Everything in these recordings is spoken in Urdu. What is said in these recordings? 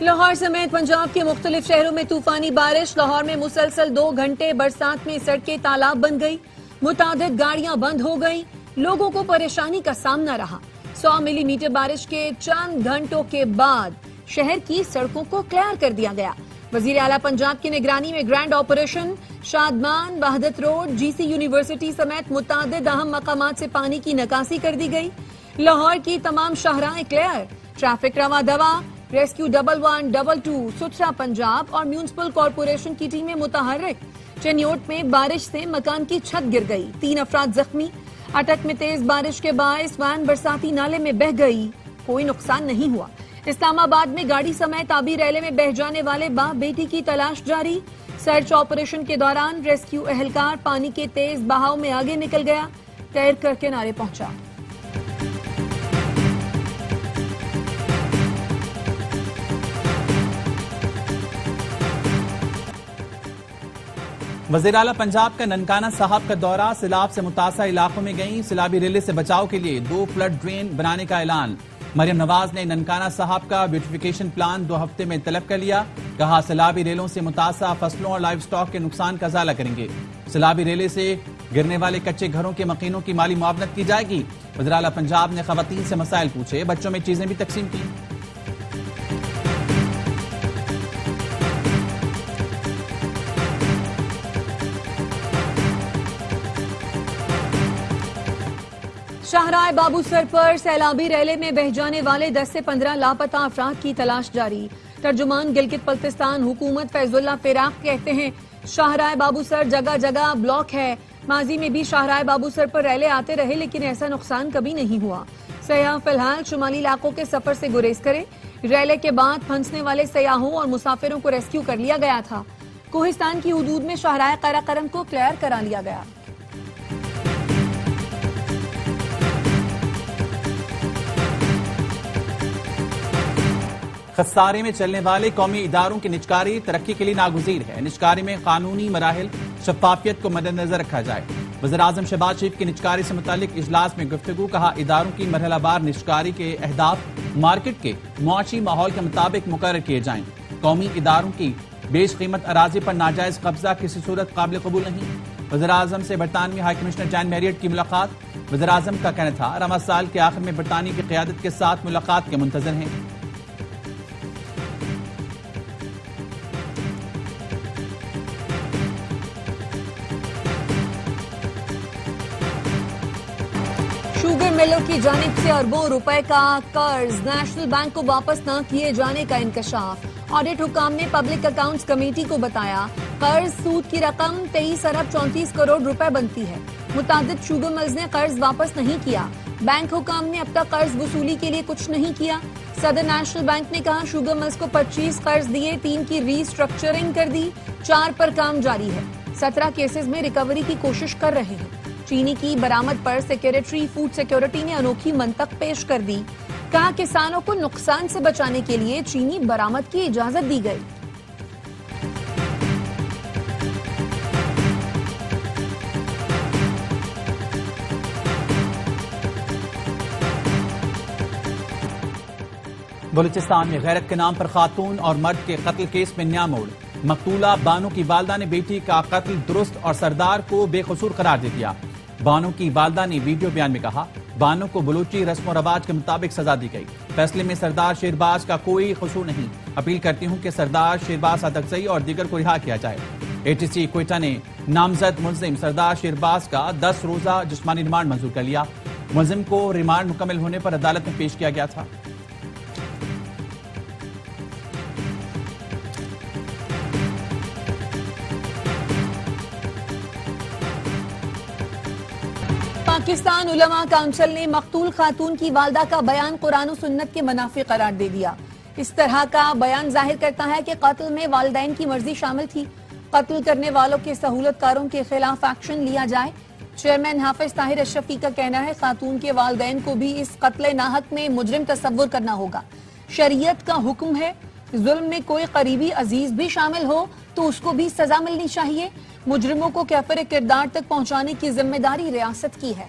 لاہور سمیت پنجاب کے مختلف شہروں میں طوفانی بارش. لاہور میں مسلسل 2 گھنٹے برسات میں سڑکیں تالاب بن گئی. متعدد گاڑیاں بند ہو گئیں. لوگوں کو پریشانی کا سامنا رہا. 100 ملی میٹر بارش کے چند گھنٹوں کے بعد شہر کی سڑکوں کو کلیئر کر دیا گیا. وزیر اعلیٰ پنجاب کی نگرانی میں گرینڈ آپریشن شادمان، وحدت روڈ، جی سی یونیورسٹی سمیت متعدد اہم مقامات سے پانی کی نکاسی کر دی گئی. لاہور کی تمام شاہراہیں کلیئر. ٹریفک رواں دواں. ریسکیو 1122 ستھرا پنجاب اور میونسپل کارپوریشن کی ٹیمیں متحرک. چنیوٹ میں بارش سے مکان کی چھت گر گئی. 3 افراد زخمی. اٹک میں تیز بارش کے باعث وین برساتی نالے میں بہہ گئی. کوئی نقصان نہیں ہوا. اسلام آباد میں گاڑی سمیت آبی ریلے میں بہہ جانے والے باپ بیٹی کی تلاش جاری. سرچ آپریشن کے دوران ریسکیو اہلکار پانی کے تیز بہاؤ میں آگے نکل گیا. تیر کر کنارے پہنچا. وزیر اعلیٰ پنجاب کا ننکانہ صاحب کا دورہ. سیلاب سے متاثرہ علاقوں میں گئیں. سیلابی ریلے سے بچاؤ کے لیے 2 فلڈ ڈرین بنانے کا اعلان. مریم نواز نے ننکانہ صاحب کا بیوٹیفیکیشن پلان 2 ہفتے میں طلب کر لیا. کہا سیلابی ریلوں سے متاثرہ فصلوں اور لائیو سٹاک کے نقصان کا ازالہ کریں گے. سیلابی ریلے سے گرنے والے کچے گھروں کے مکینوں کی مالی معاونت کی جائے گی. وزیر اعلیٰ پنجاب نے خواتین سے مسائل پوچھے. بچوں میں چیزیں بھی تقسیم کی. شاہراہ بابو سر پر سیلابی ریلے میں بہہ جانے والے 10 سے 15 لاپتہ افراد کی تلاش جاری. ترجمان گلگت بلتستان حکومت فیض اللہ فراق کہتے ہیں شاہراہ بابو سر جگہ جگہ بلاک ہے. ماضی میں بھی شاہراہ بابو سر پر ریلے آتے رہے لیکن ایسا نقصان کبھی نہیں ہوا. سیاح فی الحال شمالی علاقوں کے سفر سے گریز کرے. ریلے کے بعد پھنسنے والے سیاحوں اور مسافروں کو ریسکیو کر لیا گیا تھا. کوہستان کی حدود میں شاہراہ قرہ کرم کو کلیئر کرا لیا گیا. خسارے میں چلنے والے قومی اداروں کی نجکاری ترقی کے لیے ناگزیر ہے. نجکاری میں قانونی مراحل شفافیت کو مد نظر رکھا جائے. وزیر اعظم شہباز شریف کی نجکاری سے متعلق اجلاس میں گفتگو. کہا اداروں کی مرحلہ وار نجکاری کے اہداف مارکیٹ کے معاشی ماحول کے مطابق مقرر کیے جائیں. قومی اداروں کی بیش قیمت اراضی پر ناجائز قبضہ کسی صورت قابل قبول نہیں. وزیر اعظم سے برطانوی ہائی کمشنر جان میریٹ کی ملاقات. وزیر اعظم کا کہنا تھا رواں سال کے آخر میں برطانیہ کی قیادت کے ساتھ ملاقات کے منتظر ہیں. شوگر ملوں کی جانب سے اربوں روپے کا قرض نیشنل بینک کو واپس نہ کیے جانے کا انکشاف. آڈٹ حکام نے پبلک اکاؤنٹس کمیٹی کو بتایا قرض سود کی رقم 23 ارب 34 کروڑ روپے بنتی ہے. متعدد شوگر ملز نے قرض واپس نہیں کیا. بینک حکام نے اب تک قرض وصولی کے لیے کچھ نہیں کیا. صدر نیشنل بینک نے کہا شوگر ملز کو 25 قرض دیے، 3 کی ری اسٹرکچرنگ کر دی، 4 پر کام جاری ہے. 17 کیسز میں ریکوری کی کوشش کر رہے ہیں. چینی کی برآمد پر سیکریٹری فوڈ سیکیورٹی نے انوکھی منطق پیش کر دی. کہا کسانوں کو نقصان سے بچانے کے لیے چینی برآمد کی اجازت دی گئی. بلوچستان میں غیرت کے نام پر خاتون اور مرد کے قتل کیس میں نیا موڑ. مقتولہ بانو کی والدہ نے بیٹی کا قتل درست اور سردار کو بے قصور قرار دے دیا. بانو کی والدہ نے ویڈیو بیان میں کہا بانو کو بلوچی رسم و رواج کے مطابق سزا دی گئی. فیصلے میں سردار شیرباز کا کوئی قصور نہیں. اپیل کرتی ہوں کہ سردار شیرباز صادقزئی اور دیگر کو رہا کیا جائے. ATC کوئٹہ نے نامزد ملزم سردار شیرباز کا 10 روزہ جسمانی ریمانڈ منظور کر لیا. ملزم کو ریمانڈ مکمل ہونے پر عدالت میں پیش کیا گیا تھا. پاکستان علماء کونسل نے مقتول خاتون کی والدہ کا بیان قرآن و سنت کے منافی قرار دے دیا. اس طرح کا بیان ظاہر کرتا ہے کہ قتل میں والدین کی مرضی شامل تھی. قتل کرنے والوں کے سہولت کاروں کے خلاف ایکشن لیا جائے. چیئرمین حافظ طاہر اشرفی کا کہنا ہے خاتون کے والدین کو بھی اس قتل ناحق میں مجرم تصور کرنا ہوگا. شریعت کا حکم ہے ظلم میں کوئی قریبی عزیز بھی شامل ہو تو اس کو بھی سزا ملنی چاہیے. مجرموں کو کیفر کردار تک پہنچانے کی ذمہ داری ریاست کی ہے.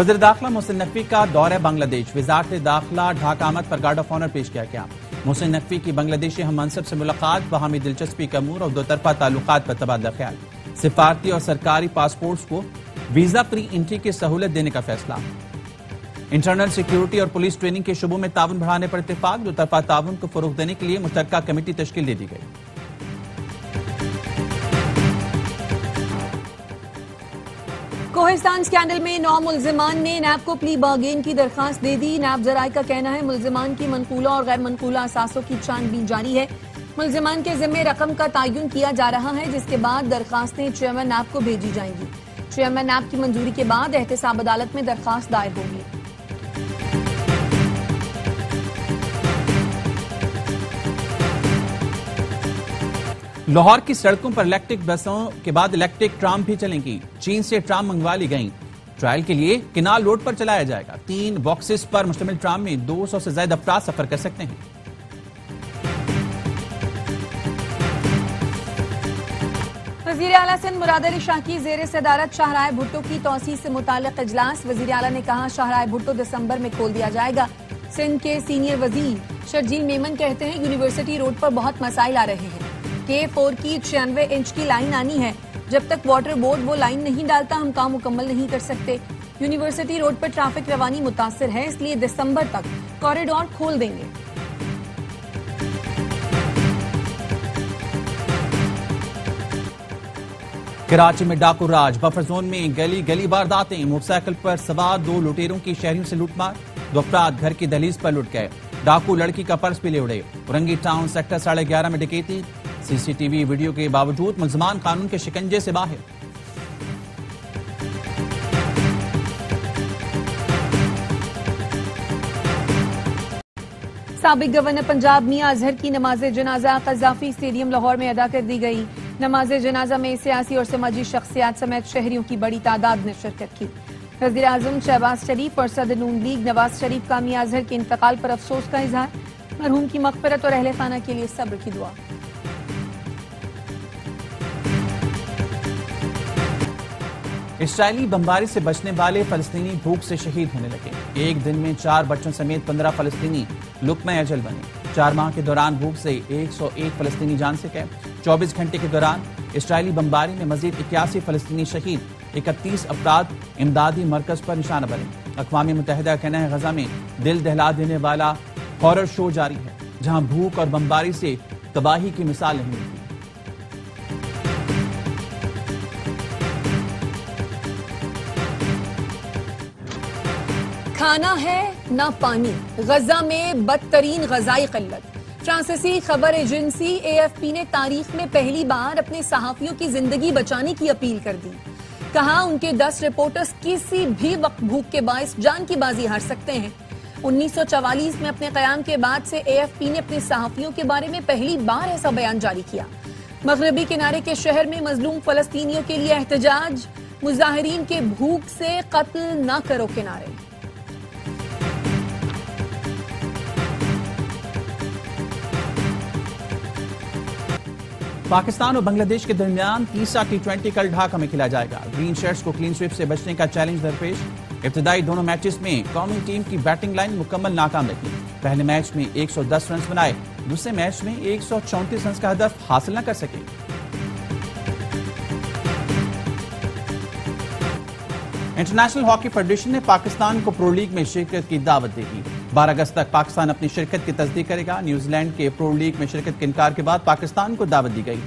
وزیر داخلہ محسن نقوی کا دورہ بنگلہ دیش، وزارت داخلہ ڈھاکہ آمد پر گارڈ آف آنر پیش کیا گیا۔ محسن نقوی کی بنگلہ دیشی ہم منصب سے ملاقات، باہمی دلچسپی کا امور اور دو طرفہ تعلقات پر تبادلہ خیال۔ سفارتی اور سرکاری پاسپورٹس کو ویزا فری انٹری کی سہولت دینے کا فیصلہ۔ انٹرنل سیکیورٹی اور پولیس ٹریننگ کے شعبوں میں تعاون بڑھانے پر اتفاق، دو طرفہ تعاون کو فروغ دینے کے لیے مشترکہ کمیٹی تشکیل دے دی گئی۔ کوہستان اسکینڈل میں 9 ملزمان نے نیب کو پلی بارگین کی درخواست دے دی۔ نیب ذرائع کا کہنا ہے ملزمان کی منقولہ اور غیر منقولہ اثاثوں کی چھان بین جاری ہے۔ ملزمان کے ذمے رقم کا تعین کیا جا رہا ہے، جس کے بعد درخواستیں چیئرمین نیب کو بھیجی جائیں گی۔ چیئرمین نیب کی منظوری کے بعد احتساب عدالت میں درخواست دائر ہوگی۔ لاہور کی سڑکوں پر الیکٹرک بسوں کے بعد الیکٹرک ٹرام بھی چلیں گی۔ چین سے ٹرام منگوا لی گئیں۔ ٹرائل کے لیے کنال روڈ پر چلایا جائے گا۔ 3 باکسز پر مشتمل ٹرام میں 200 سے زائد افراد سفر کر سکتے ہیں۔ وزیر اعلیٰ سندھ مراد علی شاہ کی زیر صدارت شاہراہ بھٹو کی توسیع سے متعلق اجلاس۔ وزیر اعلیٰ نے کہا شاہراہ بھٹو دسمبر میں کھول دیا جائے گا۔ سندھ کے سینئر وزیر شرجیل میمن کہتے ہیں یونیورسٹی روڈ پر بہت مسائل آ رہے ہیں۔ K4 کی 96 انچ کی لائن آنی ہے، جب تک واٹر بورڈ وہ لائن نہیں ڈالتا ہم کام مکمل نہیں کر سکتے۔ یونیورسٹی روڈ پر ٹریفک روانی متاثر ہے، اس لیے دسمبر تک کوریڈور کھول دیں گے۔ کراچی میں ڈاکو راج، بفر زون میں گلی گلی وارداتیں، موٹر سائیکل پر سوار 2 لٹیروں کی شہریوں سے لوٹ مار، 2 افراد گھر کی دہلیز پر لٹ گئے۔ ڈاکو لڑکی کا پرس بھی لے اڑے۔ اورنگی ٹاؤن سیکٹر 11:30 میں ڈکیتی، سی سی ٹی وی ویڈیو کے باوجود ملزمان قانون کے شکنجے سے باہر۔ سابق گورنر پنجاب میاں اظہر کی نماز جنازہ قذافی اسٹیڈیم لاہور میں ادا کر دی گئی۔ نماز جنازہ میں سیاسی اور سماجی شخصیات سمیت شہریوں کی بڑی تعداد نے شرکت کی۔ وزیر اعظم شہباز شریف اور صدر نون لیگ نواز شریف کا میاں اظہر کے انتقال پر افسوس کا اظہار، مرحوم کی مغفرت اور اہل خانہ کے لیے صبر کی دعا۔ اسرائیلی بمباری سے بچنے والے فلسطینی بھوک سے شہید ہونے لگے۔ ایک دن میں 4 بچوں سمیت 15 فلسطینی لقمہ اجل بنے۔ 4 ماہ کے دوران بھوک سے 101 فلسطینی جان سے گئے۔ 24 گھنٹے کے دوران اسرائیلی بمباری میں مزید 81 فلسطینی شہید، 31 افراد امدادی مرکز پر نشانہ بنے۔ اقوام متحدہ کا کہنا ہے غزہ میں دل دہلا دینے والا ہارر شو جاری ہے، جہاں بھوک اور بمباری سے تباہی کی مثال نہیں ملتی۔ کھانا ہے نہ پانی، غزہ میں بدترین غذائی قلت۔ فرانسیسی خبر ایجنسی AFP نے تاریخ میں پہلی بار اپنے صحافیوں کی زندگی بچانے کی اپیل کر دی۔ کہا ان کے 10 رپورٹرز کسی بھی وقت بھوک کے باعث جان کی بازی ہار سکتے ہیں۔ 1944 میں اپنے قیام کے بعد سے AFP نے اپنے صحافیوں کے بارے میں پہلی بار ایسا بیان جاری کیا۔ مغربی کنارے کے شہر میں مظلوم فلسطینیوں کے لیے احتجاج، مظاہرین کے بھوک سے قتل نہ کرو کنارے۔ پاکستان اور بنگلہ دیش کے درمیان تیسرا T20 کل ڈھاکہ میں کھیلا جائے گا۔ گرین شرٹس کو کلین سویپ سے بچنے کا چیلنج درپیش۔ ابتدائی دونوں میچز میں قومی ٹیم کی بیٹنگ لائن مکمل ناکام رہی۔ پہلے میچ میں 110 رنز بنائے، دوسرے میچ میں 134 رنز کا ہدف حاصل نہ کر سکے۔ انٹرنیشنل ہاکی فیڈریشن نے پاکستان کو پرو لیگ میں شرکت کی دعوت دے دی۔ 12 اگست تک پاکستان اپنی شرکت کی تصدیق کرے گا۔ نیوزی لینڈ کے پرو لیگ میں شرکت کے انکار کے بعد پاکستان کو دعوت دی گئی۔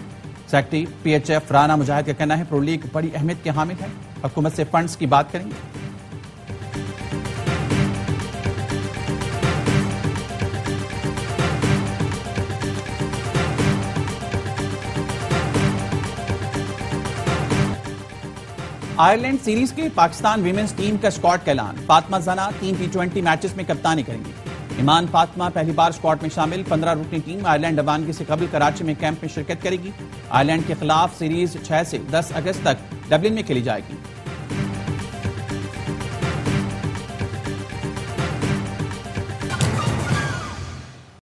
سیکرٹری PHF رانا مجاہد کا کہنا ہے پرو لیگ بڑی اہمیت کے حامل ہے، حکومت سے فنڈز کی بات کریں گے۔ آئرلینڈ سیریز کے پاکستان ویمنز ٹیم کا اسکواڈ کا اعلان۔ فاطمہ زنا 3 T20 میچز میں کپتانی کریں گی۔ ایمان فاطمہ پہلی بار اسکواڈ میں شامل۔ 15 رکنی ٹیم آئرلینڈ روانگی سے قبل کراچی میں کیمپ میں شرکت کرے گی۔ آئرلینڈ کے خلاف سیریز 6 سے 10 اگست تک ڈبلن میں کھیلی جائے گی۔